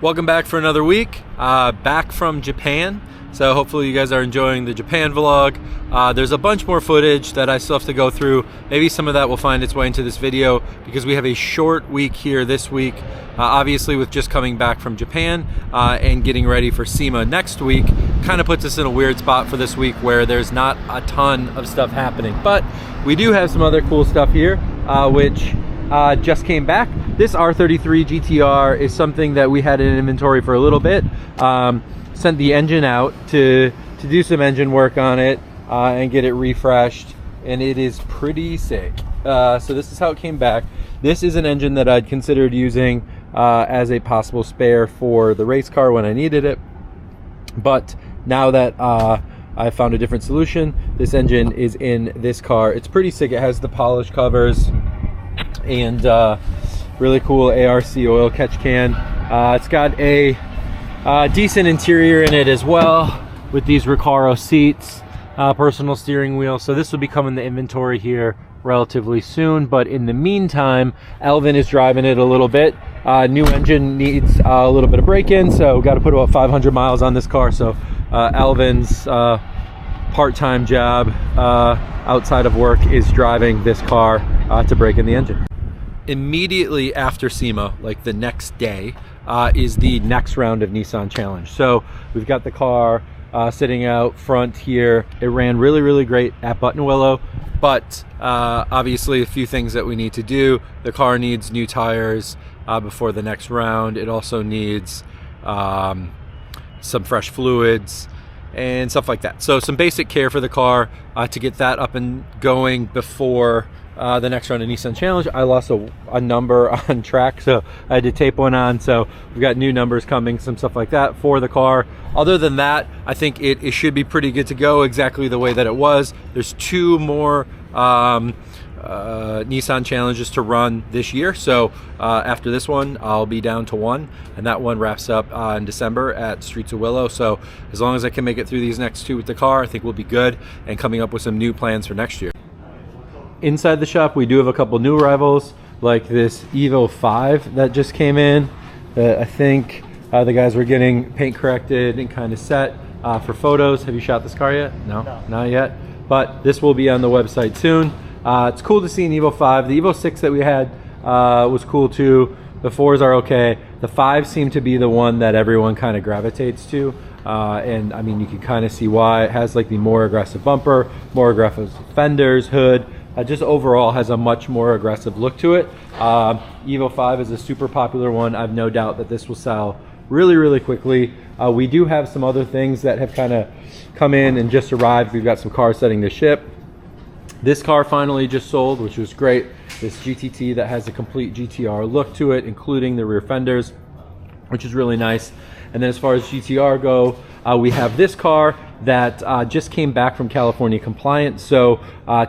Welcome back for another week, back from Japan. So hopefully you guys are enjoying the Japan vlog. There's a bunch more footage that I still have to go through. Maybe some of that will find its way into this video because we have a short week here this week. Obviously with just coming back from Japan and getting ready for SEMA next week, kind of puts us in a weird spot for this week where there's not a ton of stuff happening. But we do have some other cool stuff here, which just came back. This R33 GTR is something that we had in inventory for a little bit. Sent the engine out to do some engine work on it and get it refreshed, and it is pretty sick. So this is how it came back. This is an engine that I'd considered using as a possible spare for the race car when I needed it, but now that I found a different solution, this engine is in this car. It's pretty sick. It has the polished covers and really cool ARC oil catch can. It's got a decent interior in it as well, with these Recaro seats, personal steering wheel. So this will be coming to inventory here relatively soon, but in the meantime, Alvin is driving it a little bit. New engine needs a little bit of break-in, so got to put about 500 miles on this car. So Alvin's part-time job outside of work is driving this car to break in the engine. Immediately after SEMA, like the next day, is the next round of Nissan Challenge. So we've got the car sitting out front here. It ran really great at Buttonwillow, but obviously a few things that we need to do. The car needs new tires before the next round. It also needs some fresh fluids and stuff like that. So some basic care for the car to get that up and going before the next round of Nissan Challenge. I lost a number on track, so I had to tape one on. So we've got new numbers coming, some stuff like that for the car. Other than that, I think it should be pretty good to go exactly the way that it was. There's two more Nissan Challenges to run this year. So after this one, I'll be down to one, and that one wraps up in December at Streets of Willow. So as long as I can make it through these next two with the car, I think we'll be good, and coming up with some new plans for next year. Inside the shop, we do have a couple new arrivals, like this Evo 5 that just came in. I think the guys were getting paint corrected and kind of set for photos. Have you shot this car yet? No, not yet. But this will be on the website soon. It's cool to see an Evo 5. The Evo 6 that we had was cool too. The 4s are okay. The 5s seem to be the one that everyone kind of gravitates to. And I mean, you can kind of see why. It has like the more aggressive bumper, more aggressive fenders, hood. Just overall has a much more aggressive look to it. Evo 5 is a super popular one. I've no doubt that this will sell really quickly. We do have some other things that have kind of come in and just arrived. We've got some cars setting to ship. This car finally just sold, which was great. This GTT that has a complete GTR look to it, including the rear fenders, which is really nice. And then as far as GTR go, we have this car that just came back from California compliant. So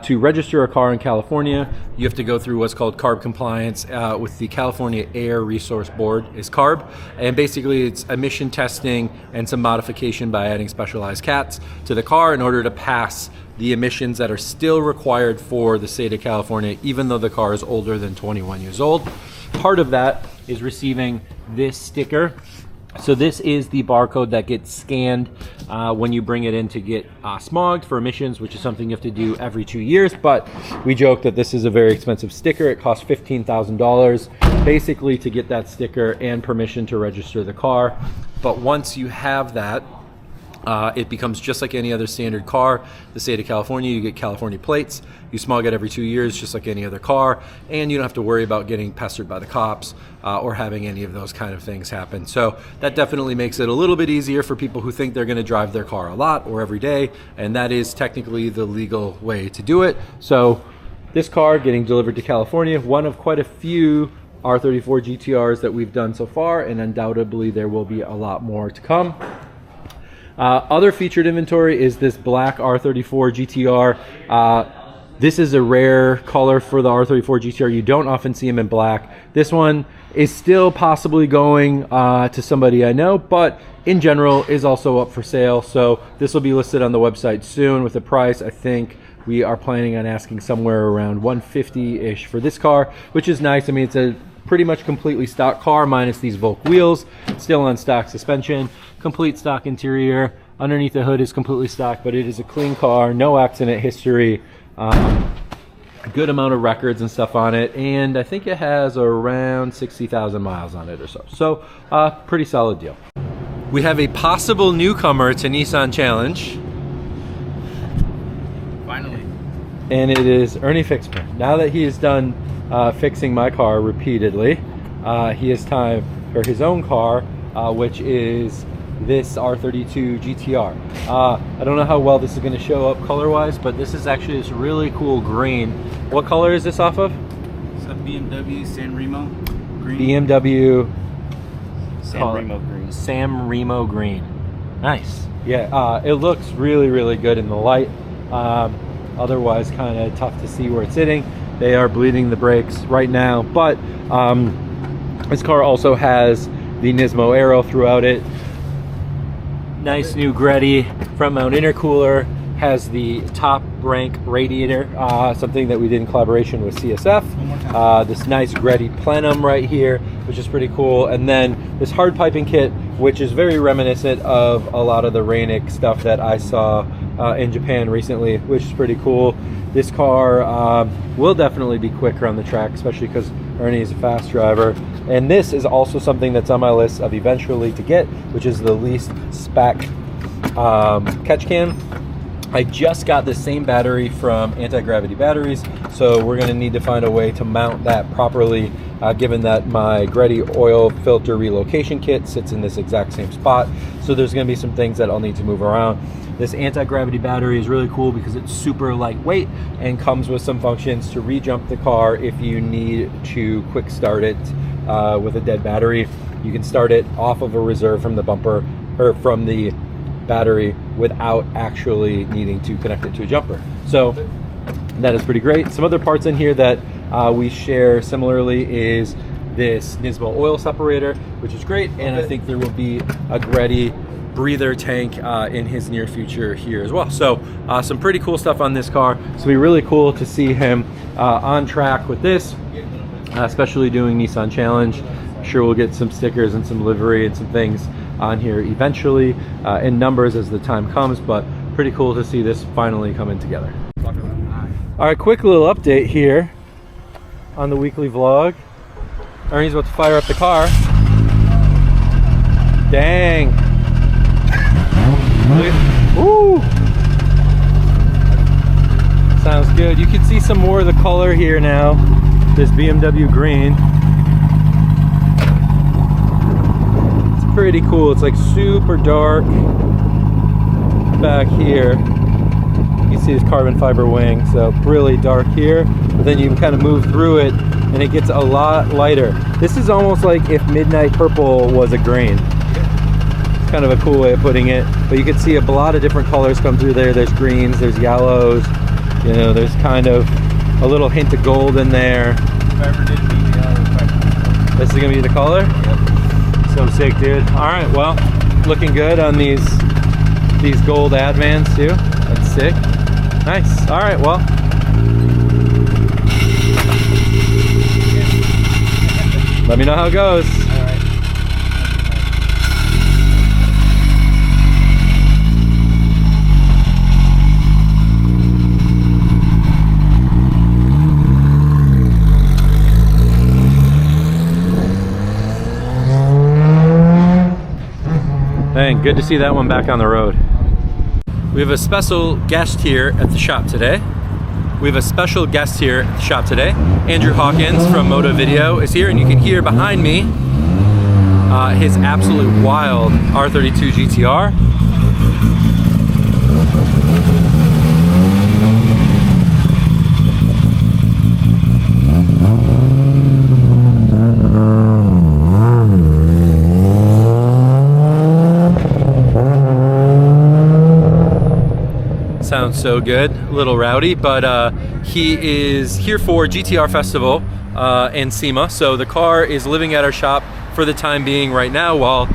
to register a car in California, you have to go through what's called CARB compliance with the California Air Resource Board, is CARB. And basically it's emission testing and some modification by adding specialized cats to the car in order to pass the emissions that are still required for the state of California, even though the car is older than 21 years old. Part of that is receiving this sticker. So this is the barcode that gets scanned when you bring it in to get smogged for emissions, which is something you have to do every 2 years. But we joke that this is a very expensive sticker. It costs $15,000 basically to get that sticker and permission to register the car. But once you have that, it becomes just like any other standard car. The state of California, you get California plates. You smog it every 2 years, just like any other car, and you don't have to worry about getting pestered by the cops or having any of those kind of things happen. So that definitely makes it a little bit easier for people who think they're going to drive their car a lot or every day, and that is technically the legal way to do it. So this car getting delivered to California, one of quite a few R34 GTRs that we've done so far, and undoubtedly there will be a lot more to come. Other featured inventory is this black R34 GTR. This is a rare color for the R34 GTR. You don't often see them in black. This one is still possibly going to somebody I know, but in general is also up for sale. So this will be listed on the website soon with a price. I think we are planning on asking somewhere around $150-ish for this car, which is nice. I mean, it's a pretty much completely stock car minus these Volk wheels, still on stock suspension, complete stock interior. Underneath the hood is completely stock, but it is a clean car, no accident history, a good amount of records and stuff on it, and I think it has around 60,000 miles on it or so. So pretty solid deal. We have a possible newcomer to Nissan Challenge. Finally. And it is Ernie Fixmer. Now that he is done fixing my car repeatedly, he has time for his own car, which is this R33 GTR. I don't know how well this is going to show up color-wise, but this is actually this really cool green. What color is this off of? It's a BMW San Remo green. BMW San Remo green. San Remo green. Nice. Yeah, it looks really, really good in the light. Otherwise, kind of tough to see where it's sitting. They are bleeding the brakes right now, but this car also has the Nismo Aero throughout it. Nice new Greddy front mount intercooler, has the Toprank radiator, something that we did in collaboration with CSF. This nice Greddy plenum right here, which is pretty cool. And then this hard piping kit, which is very reminiscent of a lot of the Rainic stuff that I saw in Japan recently, which is pretty cool. This car will definitely be quicker on the track, especially because Ernie is a fast driver. And this is also something that's on my list of eventually to get, which is the least spec catch can. I just got the same battery from Anti-Gravity Batteries, so we're going to need to find a way to mount that properly, given that my Greddy oil filter relocation kit sits in this exact same spot. So there's going to be some things that I'll need to move around. This anti-gravity battery is really cool because it's super lightweight and comes with some functions to re-jump the car if you need to quick start it with a dead battery. You can start it off of a reserve from the bumper or from the battery without actually needing to connect it to a jumper. So that is pretty great. Some other parts in here that we share similarly is this Nismo oil separator, which is great, and I think there will be a Greddy breather tank in his near future here as well. So some pretty cool stuff on this car. So it'll be really cool to see him on track with this, especially doing Nissan Challenge. I'm sure we'll get some stickers and some livery and some things on here eventually in numbers as the time comes, but pretty cool to see this finally coming together. All right, quick little update here on the weekly vlog. Ernie's about to fire up the car. Dang. Woo! Sounds good. You can see some more of the color here now. This BMW green. It's pretty cool. It's like super dark back here. You can see this carbon fiber wing, so really dark here. But then you can kind of move through it and it gets a lot lighter. This is almost like if midnight purple was a green. Kind of a cool way of putting it, but you can see a lot of different colors come through there. There's greens, there's yellows, you know, there's kind of a little hint of gold in there. This is gonna be the color? Yep. So sick, dude. All right, well, looking good on these gold Advans too. That's sick. Nice. All right, well. Let me know how it goes. Dang, good to see that one back on the road. We have a special guest here at the shop today. Andrew Hawkins from Moto Video is here, and you can hear behind me his absolute wild R33 GTR. Sounds so good, a little rowdy, but he is here for GTR Festival and SEMA. So the car is living at our shop for the time being right now while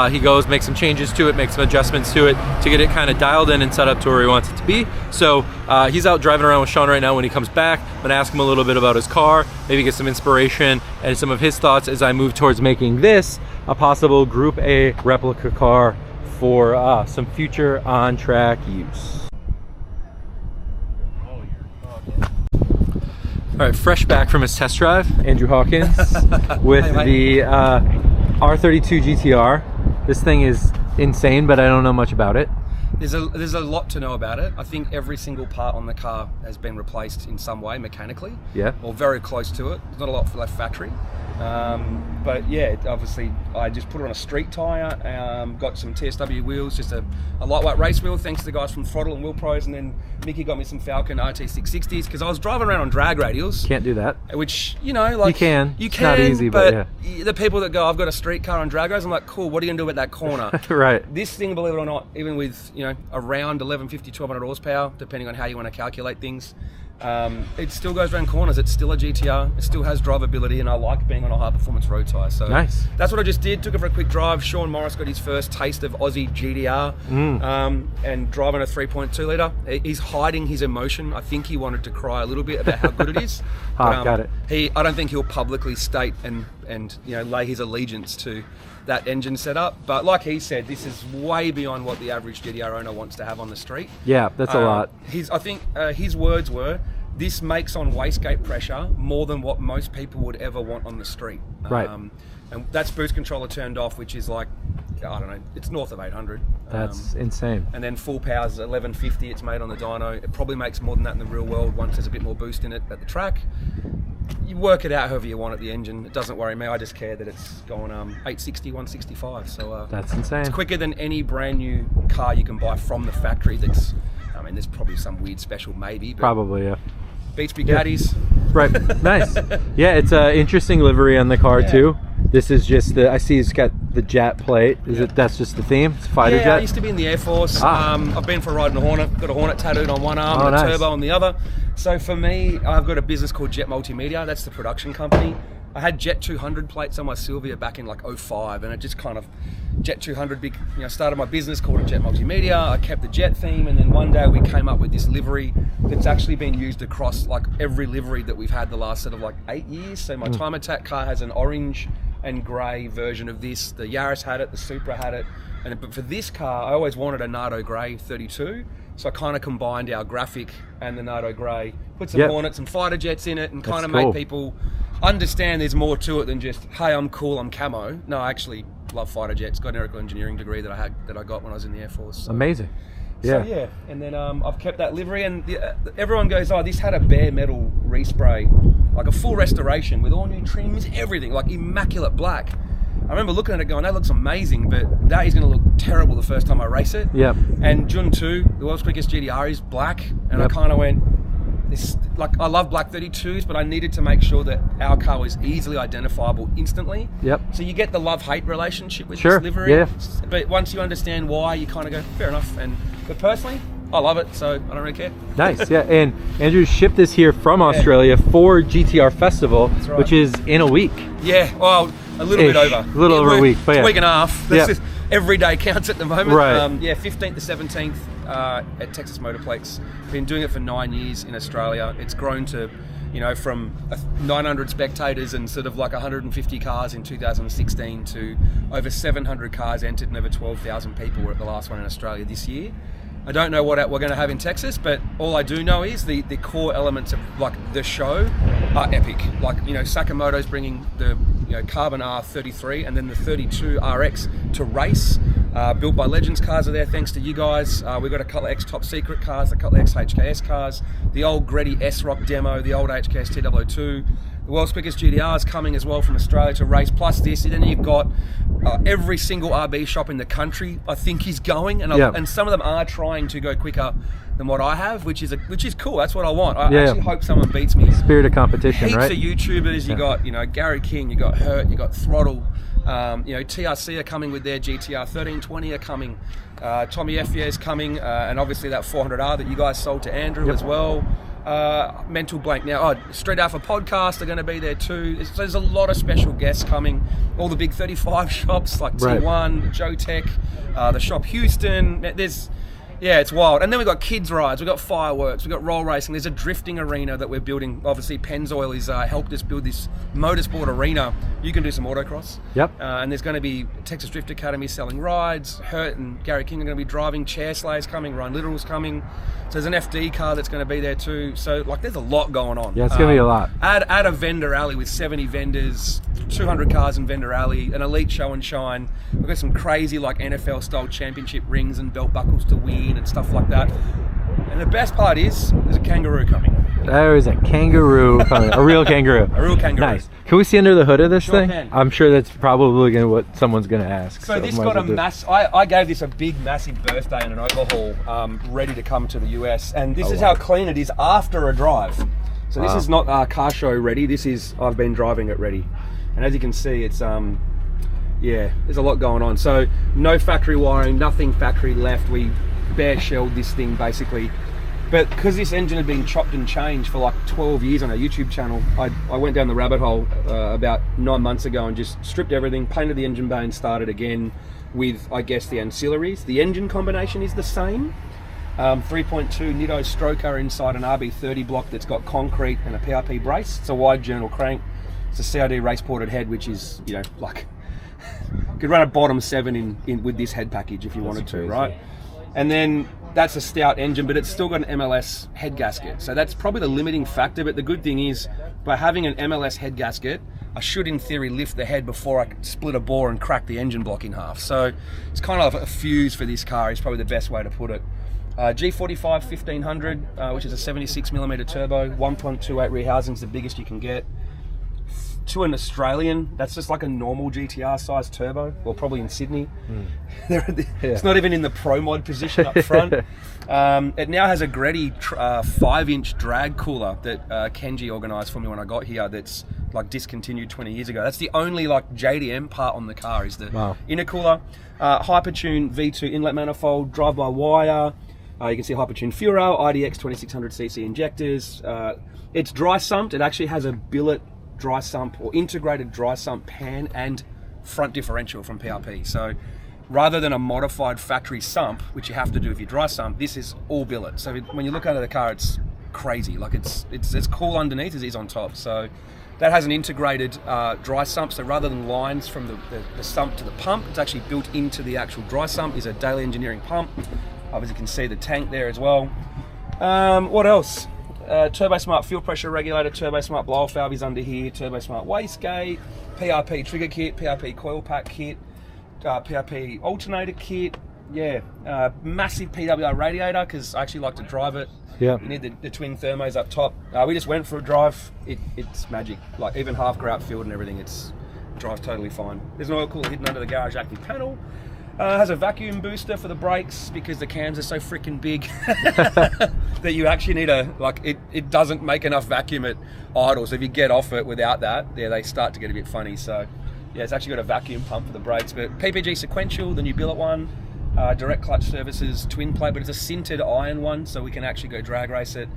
he goes make some changes to it, make some adjustments to it to get it kind of dialed in and set up to where he wants it to be. So he's out driving around with Sean right now. When he comes back, I'm gonna ask him a little bit about his car, maybe get some inspiration and some of his thoughts as I move towards making this a possible Group A replica car for some future on-track use. All right, fresh back from his test drive, Andrew Hawkins with the R33 GTR. This thing is insane, but I don't know much about it. There's a lot to know about it. I think every single part on the car has been replaced in some way mechanically. Yeah. Or very close to it. There's not a lot left factory. But yeah, obviously I just put it on a street tyre, got some TSW wheels, just a lightweight race wheel, thanks to the guys from Throttle and Wheel Pros, and then Mickey got me some Falcon RT660s, because I was driving around on drag radials. Can't do that. Which, you know, like... You can, not easy, but yeah. The people that go, I've got a street car on drag rails, I'm like, cool, what are you going to do at that corner? Right. This thing, believe it or not, even with, you know, around 1150, 1200 horsepower, depending on how you want to calculate things, it still goes around corners. It's still a GTR. It still has drivability, and I like being on a high performance road tyre. So nice. That's what I just did. Took it for a quick drive. Sean Morris got his first taste of Aussie GDR, and driving a 3.2 litre. He's hiding his emotion. I think he wanted to cry a little bit about how good it is. Got it. I don't think he'll publicly state and you know, lay his allegiance to that engine setup, but like he said, this is way beyond what the average GTR owner wants to have on the street. Yeah, that's a lot. I think his words were, this makes on wastegate pressure more than what most people would ever want on the street. Right. And that's boost controller turned off, which is like, I don't know, it's north of 800. That's insane. And then full power's 1150, it's made on the dyno. It probably makes more than that in the real world once there's a bit more boost in it at the track. You work it out however you want at the engine. It doesn't worry me. I just care that it's going 860, 165. So that's insane. It's quicker than any brand new car you can buy from the factory. That's, I mean, there's probably some weird special maybe. But probably, yeah. Beats Bugattis. Yeah. Right, nice. Yeah, it's an interesting livery on the car too. This is just I see it's got the jet plate. That's just the theme? It's a fighter jet? I used to be in the Air Force. I've been for a ride in a Hornet. Got a Hornet tattooed on one arm and a turbo on the other. So for me, I've got a business called Jet Multimedia. That's the production company. I had Jet 200 plates on my Silvia back in like 05, and it just kind of Jet 200 started my business called Jet Multimedia. I kept the jet theme, and then one day we came up with this livery that's actually been used across like every livery that we've had the last sort of like 8 years. So my Time Attack car has an orange and grey version of this. The Yaris had it, the Supra had it, but for this car I always wanted a Nardo grey 32. So I kind of combined our graphic and the Nardo grey, put some Hornets and fighter jets in it, and kind of made people understand there's more to it than just, hey, I'm cool, I'm camo. No, I actually love fighter jets. Got an aeronautical engineering degree that I got when I was in the Air Force. So. Amazing. Yeah. So yeah, and then I've kept that livery, and everyone goes, oh, this had a bare metal respray, like a full restoration with all new trims, everything, like immaculate black. I remember looking at it going, that looks amazing, but that is going to look terrible the first time I race it. Yep. And Jun 2, the world's quickest GTR, is black, and I kind of went, I love black 32s, but I needed to make sure that our car was easily identifiable instantly. Yep. So you get the love-hate relationship with this livery. Yeah. But once you understand why, you kind of go, fair enough. But personally, I love it, so I don't really care. Nice, yeah. And Andrew shipped this here from Australia for GTR Festival, which is in a week. Yeah, well, a little bit over. A little over a week, but a week and a half. Just, every day counts at the moment. Right. 15th to 17th at Texas Motor Plates. Been doing it for 9 years in Australia. It's grown to, from 900 spectators and sort of like 150 cars in 2016 to over 700 cars entered and over 12,000 people were at the last one in Australia this year. I don't know what we're going to have in Texas, but all I do know is the core elements of like the show are epic. Like, Sakamoto's bringing the Carbon R33 and then the 32 RX to race. Built by Legends cars are there thanks to you guys. We've got a couple of X-Top Secret cars, a couple of X-HKS cars, the old Greddy S-Rock demo, the old HKS TW02. The world's quickest GTR is coming as well from Australia to race, plus this. And then you've got every single RB shop in the country, I think, is going, and some of them are trying to go quicker than what I have, which is cool. That's what I want. I actually hope someone beats me. Spirit of competition, Heaps right? Heaps of YouTubers. You got Gary King, you got Hurt, you got Throttle. TRC are coming with their GTR 1320 are coming. Tommy Effier's coming, and obviously that 400R that you guys sold to Andrew as well. mental blank now. Street Alpha podcast are going to be there too. There's a lot of special guests coming. All the big 35 shops like T1, Joe Tech, the shop Houston. It's wild. And then we've got kids rides, we've got fireworks, we've got roll racing. There's a drifting arena that we're building. Obviously, Pennzoil has helped us build this motorsport arena. You can do some autocross. Yep. And there's going to be Texas Drift Academy selling rides. Hurt and Gary King are going to be driving. Chair Slayers coming. Ryan Little's coming. So there's an FD car that's going to be there too. So like, there's a lot going on. Yeah, it's going to be a lot. Add a vendor alley with 70 vendors, 200 cars in vendor alley, an elite show and shine. We've got some crazy like NFL style championship rings and belt buckles to win and stuff like that. And the best part is there's a kangaroo coming. There is a kangaroo coming. A real kangaroo. A real kangaroo. Nice. Can we see under the hood of this thing? Can. I'm sure that's probably what someone's going to ask. So this got a I gave this a big, massive birthday and an overhaul, ready to come to the US. And this is how clean it is after a drive. So this is not car show ready. This is, I've been driving it ready. And as you can see, it's, there's a lot going on. So no factory wiring, nothing factory left. We bare shelled this thing basically. But because this engine had been chopped and changed for like 12 years on our YouTube channel, I went down the rabbit hole about 9 months ago and just stripped everything, painted the engine bay and started again with, I guess, the ancillaries. The engine combination is the same. 3.2 Nitto stroker inside an RB30 block that's got concrete and a PRP brace. It's a wide journal crank. It's a CRD race ported head, which is, you know, like, could run a bottom 7 in with this head package if you wanted to, right? And then that's a stout engine, but it's still got an MLS head gasket. So that's probably the limiting factor. But the good thing is, by having an MLS head gasket, I should, in theory, lift the head before I split a bore and crack the engine block in half. So it's kind of a fuse for this car is probably the best way to put it. G45 1500, which is a 76mm turbo, 1.28 rear housings, the biggest you can get. To an Australian, that's just like a normal GTR size turbo, well, probably in Sydney. It's not even in the Pro Mod position up front. It now has a Greddy 5-inch drag cooler that Kenji organised for me when I got here. That's like discontinued 20 years ago. That's the only like JDM part on the car is the intercooler. Hypertune V2 inlet manifold, drive-by-wire. You can see Hypertune fuel rail, IDX 2600cc injectors. It's dry sumped. It actually has a billet dry sump or integrated dry sump pan and front differential from PRP. So rather than a modified factory sump, which you have to do if you dry sump, this is all billet. So when you look under the car, it's crazy. Like it's as cool underneath as it is on top. So that has an integrated dry sump. So rather than lines from the sump to the pump, it's actually built into the actual dry sump. Is a Daily Engineering pump. Obviously, you can see the tank there as well. What else? Turbo Smart fuel pressure regulator, Turbo Smart blow off valve is under here, Turbo Smart wastegate, PRP trigger kit, PRP coil pack kit, PRP alternator kit, massive PWR radiator because I actually like to drive it. You need the twin thermos up top. We just went for a drive. It's magic. Like even half grout filled and everything, it drives totally fine. There's an oil cooler hidden under the garage active panel. Has a vacuum booster for the brakes because the cams are so freaking big that you actually need it doesn't make enough vacuum at idle. So if you get off it without that, they start to get a bit funny. So yeah, it's actually got a vacuum pump for the brakes. But PPG sequential, the new billet one, direct clutch services, twin plate, but it's a sintered iron one, so we can actually go drag race it.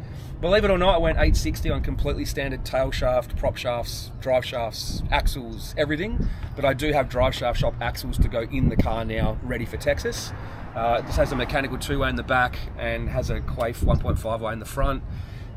Believe it or not, I went 860 on completely standard tail shaft, prop shafts, drive shafts, axles, everything. But I do have drive shaft shop axles to go in the car now, ready for Texas. This has a mechanical 2-way in the back and has a Quaife 1.5-way in the front.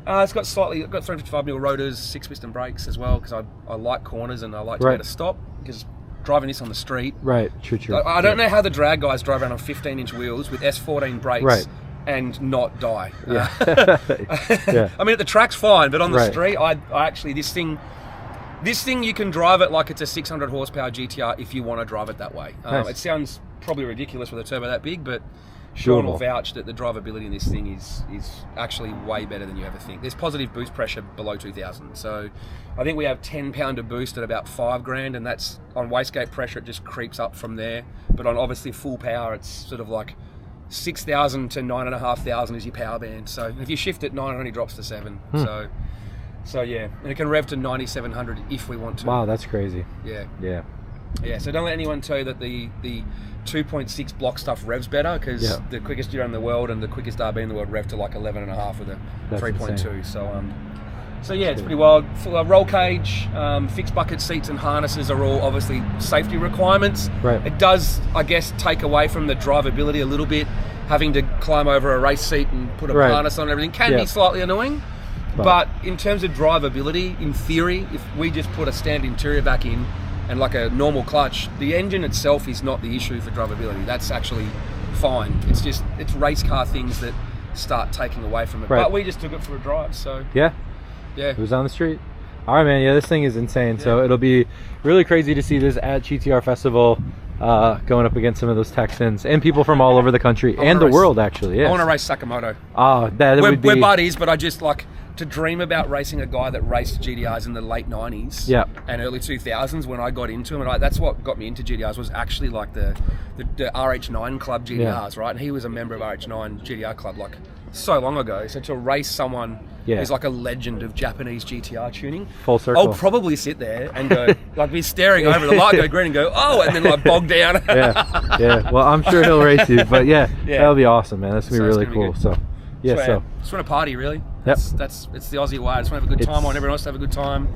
It's got 355mm rotors, 6-piston brakes as well, because I like corners and I like to be able to stop, because driving this on the street. True. I don't know how the drag guys drive around on 15-inch wheels with S14 brakes and not die. I mean, at the track's fine, but on the street, I actually, this thing you can drive it like it's a 600 horsepower GTR if you want to drive it that way. It sounds probably ridiculous with a turbo that big, but Sean will vouch that the drivability in this thing is actually way better than you ever think. There's positive boost pressure below 2,000. So I think we have 10 pounder boost at about $5,000, and that's on wastegate pressure, it just creeps up from there. But on obviously full power, it's sort of like 6,000 to 9,500 is your power band. So if you shift it 9, it only drops to 7. So yeah, and it can rev to 9,700 if we want to. Wow, that's crazy. Yeah. Yeah, so don't let anyone tell you that the 2.6 block stuff revs better, because the quickest GTR in the world and the quickest RB in the world rev to like 11.5 with a 3.2. So yeah, it's pretty wild. Roll cage, fixed bucket seats and harnesses are all obviously safety requirements. Right. It does, I guess, take away from the drivability a little bit. Having to climb over a race seat and put a harness on and everything can be slightly annoying. But in terms of drivability, in theory, if we just put a standard interior back in and like a normal clutch, the engine itself is not the issue for drivability. That's actually fine. It's race car things that start taking away from it. But we just took it for a drive, so yeah, it was on the street. All right, man. Yeah, this thing is insane. So it'll be really crazy to see this at GTR Festival, going up against some of those Texans and people from all over the country and the world, actually. Yeah, I want to race Sakamoto. We're buddies, but I just like to dream about racing a guy that raced GTRs in the late 90s and early 2000s when I got into him. And that's what got me into GTRs, was actually like the RH9 Club GTRs, right? And he was a member of RH9 GTR Club like so long ago. So to race someone who's like a legend of Japanese GTR tuning, full circle, I'll probably sit there and go, like be staring over the light, go green and go, oh, and then like bog down. Well, I'm sure he'll race you, but that'll be awesome, man. That's gonna be really cool. So just want to party, really. It's the Aussie way. I just want to have a good time. I want everyone else to have a good time,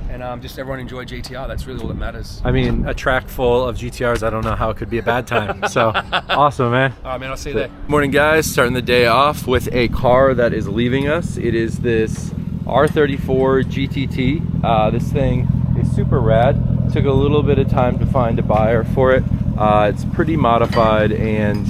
and just everyone enjoy GTR. That's really all that matters. I mean, a track full of GTRs, I don't know how it could be a bad time. So awesome, man. All right, man, I'll see you there. Morning, guys. Starting the day off with a car that is leaving us. It is this R34 GTT. This thing is super rad. Took a little bit of time to find a buyer for it. It's pretty modified and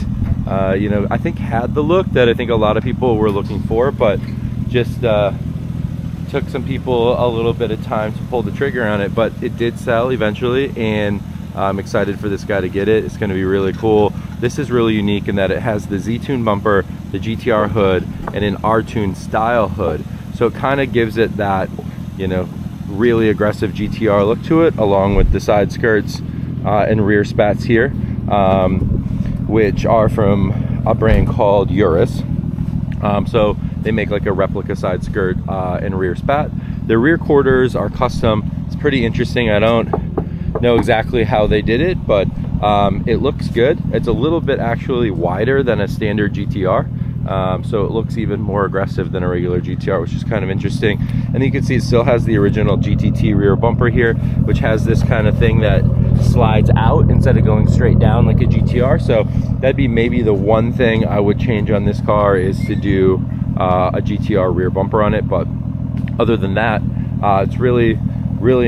I think had the look that I think a lot of people were looking for, but just took some people a little bit of time to pull the trigger on it. But it did sell eventually, and I'm excited for this guy to get it. It's going to be really cool. This is really unique in that it has the Z-Tune bumper, the GTR hood, and an R-Tune style hood. So it kind of gives it that, really aggressive GTR look to it, along with the side skirts and rear spats here, which are from a brand called Urus. So they make like a replica side skirt and rear spat. The rear quarters are custom. It's pretty interesting. I don't know exactly how they did it, but it looks good. It's a little bit actually wider than a standard GTR. So it looks even more aggressive than a regular GTR, which is kind of interesting. And you can see it still has the original GTT rear bumper here, which has this kind of thing that slides out instead of going straight down like a GTR. So that'd be maybe the one thing I would change on this car, is to do a GTR rear bumper on it. But other than that, it's really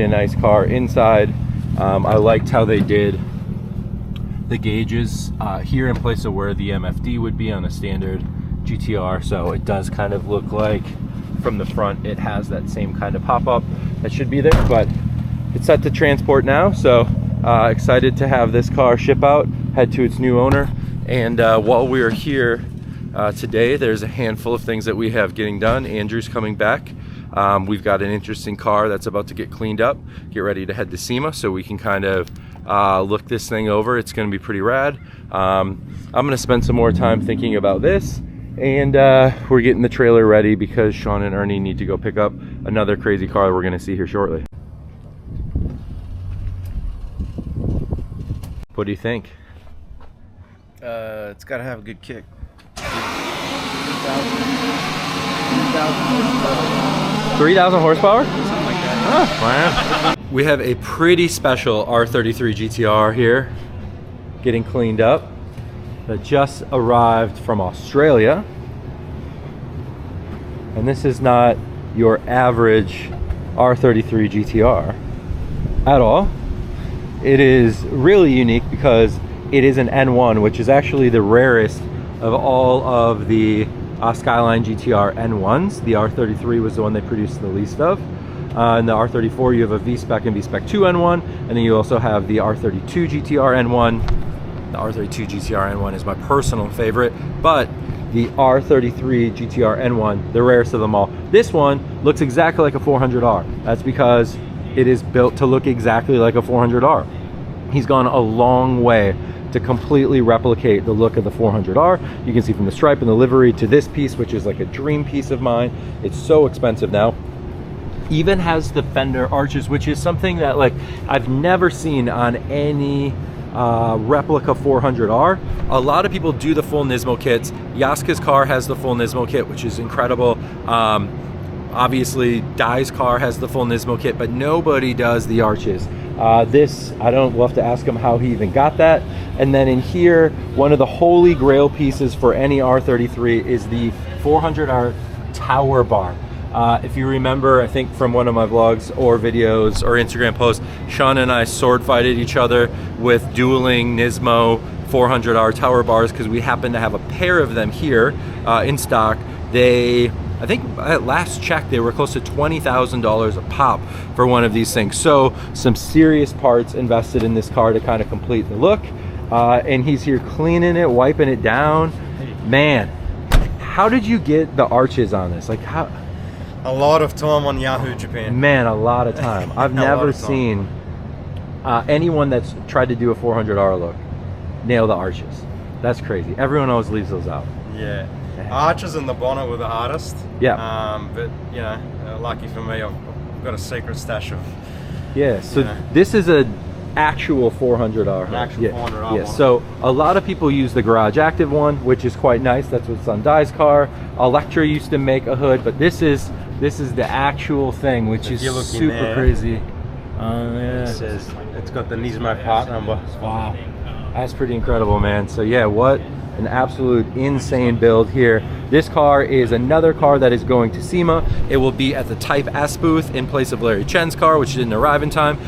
a nice car inside. I liked how they did the gauges here in place of where the MFD would be on a standard GTR. So it does kind of look like from the front it has that same kind of pop-up that should be there, but it's set to transport now. So excited to have this car ship out, head to its new owner. And while we are here today, there's a handful of things that we have getting done. Andrew's coming back. We've got an interesting car that's about to get cleaned up, get ready to head to SEMA, so we can kind of look this thing over. It's going to be pretty rad. I'm going to spend some more time thinking about this, and we're getting the trailer ready because Sean and Ernie need to go pick up another crazy car that we're going to see here shortly. What do you think? It's got to have a good kick. 3,000 horsepower? Something like that. Wow. We have a pretty special R33 GTR here getting cleaned up that just arrived from Australia. And this is not your average R33 GTR at all. It is really unique because it is an N1, which is actually the rarest of all of the Skyline GTR N1s. The R33 was the one they produced the least of. In the R34 you have a V-Spec and V-Spec 2 N1, and then you also have the R32 GTR N1. The R32 GTR N1 is my personal favorite, but the R33 GTR N1, the rarest of them all. This one looks exactly like a 400R. That's because it is built to look exactly like a 400R. He's gone a long way to completely replicate the look of the 400R. You can see from the stripe and the livery to this piece, which is like a dream piece of mine. It's so expensive now. even has the fender arches, which is something that like I've never seen on any replica 400R. A lot of people do the full Nismo kits. Yaska's car has the full Nismo kit, which is incredible. Obviously Dai's car has the full Nismo kit, but nobody does the arches. We'll have to ask him how he even got that. And then in here, one of the holy grail pieces for any R33 is the 400R tower bar. If you remember, I think from one of my vlogs or videos or Instagram posts, Sean and I sword fighted each other with dueling Nismo 400R tower bars because we happen to have a pair of them here in stock. I think at last check, they were close to $20,000 a pop for one of these things. So some serious parts invested in this car to kind of complete the look. And he's here cleaning it, wiping it down. Man, how did you get the arches on this? Like how? A lot of time on Yahoo Japan. Man, a lot of time. I've never seen anyone that's tried to do a 400R look nail the arches. That's crazy. Everyone always leaves those out. Yeah. Arches in the bonnet were the hardest. Yeah. But you know, lucky for me, I've got a secret stash of. Yeah. So this is a actual 400R. An actual 400R. Yeah. So a lot of people use the garage active one, which is quite nice. That's what's on Dai's car. Electra used to make a hood, but this is the actual thing, which is super crazy. Yeah. It says it's got the Nismo part number. Wow. That's pretty incredible, man. So yeah, what an absolute insane build here. This car is another car that is going to SEMA. It will be at the Type S booth in place of Larry Chen's car, which didn't arrive in time.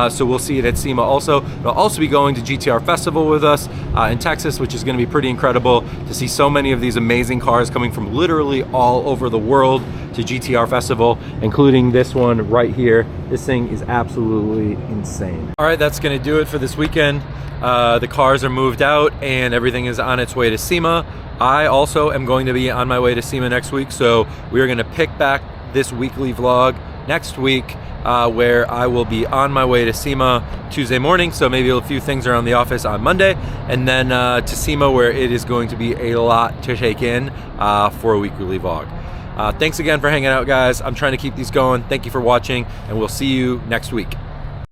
So we'll see it at SEMA also. It'll also be going to GTR Festival with us in Texas, which is going to be pretty incredible to see so many of these amazing cars coming from literally all over the world to GTR Festival, including this one right here. This thing is absolutely insane. All right, that's going to do it for this weekend. The cars are moved out and everything is on its way to SEMA. I also am going to be on my way to SEMA next week, so we are going to pick back this weekly vlog next week where I will be on my way to SEMA Tuesday morning, so maybe a few things around the office on Monday, and then to SEMA where it is going to be a lot to take in for a weekly vlog. Thanks again for hanging out, guys. I'm trying to keep these going. Thank you for watching, and we'll see you next week.